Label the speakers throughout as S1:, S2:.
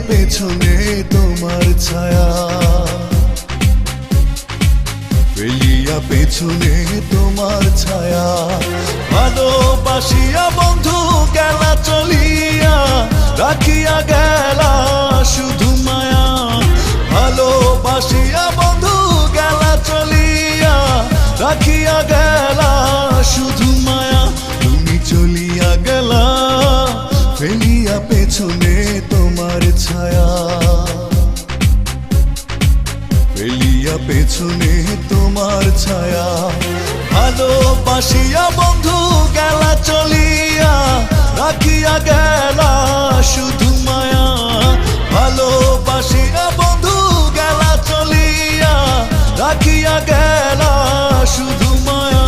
S1: পেছনে তোমার ছায়া, ফেলিয়া পেছনে তোমার ছায়া। ভালোবাসিয়া বন্ধু গেলা চলিয়া, রাখিয়া গেলা শুধু মায়া। ভালোবাসিয়া বন্ধু গেলা চলিয়া, রাখিয়া গেলা শুধু মায়া। তুমি চলিয়া গেলা ফেলিয়া পেছনে তোমার ছায়া, ফেলিয়া পেছনে তোমার ছায়া। ভালোবাসিয়া বন্ধু গেলা চলিয়া, রাখিয়া গেলা শুধু মায়া। ভালোবাসিয়া বন্ধু গেলা চলিয়া, রাখিয়া গেলা শুধু মায়া।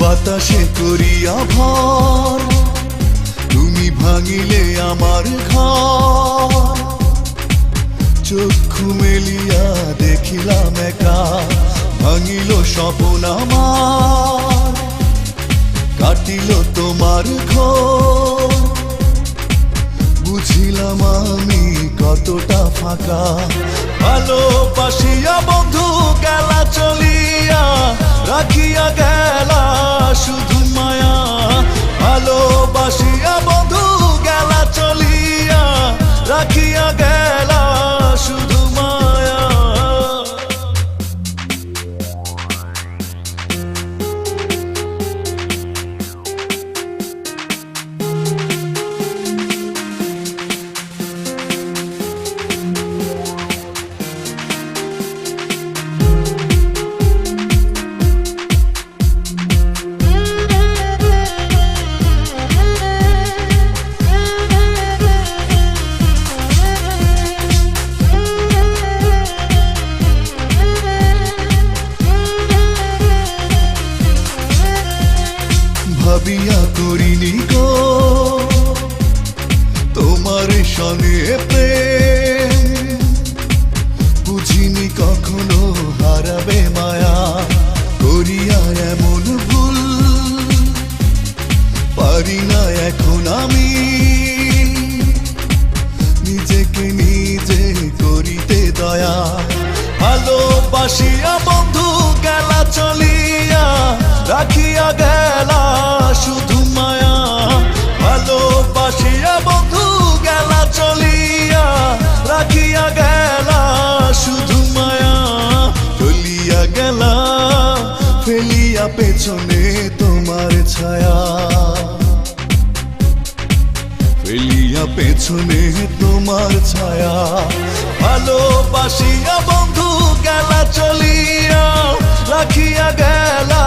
S1: বাতাসে করিয়া ভর, তুমি ভাঙিলে আমার ঘর। চক্ষু মেলিয়া দেখিলাম একা, ভাঙিল স্বপ্ন আমার। কাটিল তোমার ঘর, বুঝিলাম আমি কতটা ফাঁকা। ভালোবাসিয়া বন্ধু গেলা চলিয়া, রাখিয়া গেলা শুধু মায়া। ভালোবাসিয়া বন্ধু গেলা চলিয়া, রাখিয়া গেলা শুধু মায়া। ভাবিয়া করিনি গো তোমার সনে প্রেম, বুঝিনি কখনো হারাবে মায়া। করিয়া এমন ভুল পারি না এখন আমি, নিজেকে নিজে করিতে দয়া। ভালোবাসিয়া বন্ধু গেলা চলিয়া, রাখিয়া গেলা শুধু মায়া। ভালোবাসিয়া বন্ধু গেলা চলিয়া, রাখিয়া গেলা শুধু মায়া। চলিয়া গেলা ফেলিয়া পেছনে তোমার ছায়া, ফেলিয়া পেছনে তোমার ছায়া। ভালোবাসিয়া বন্ধু গেলা চলিয়া, রাখিয়া গেলা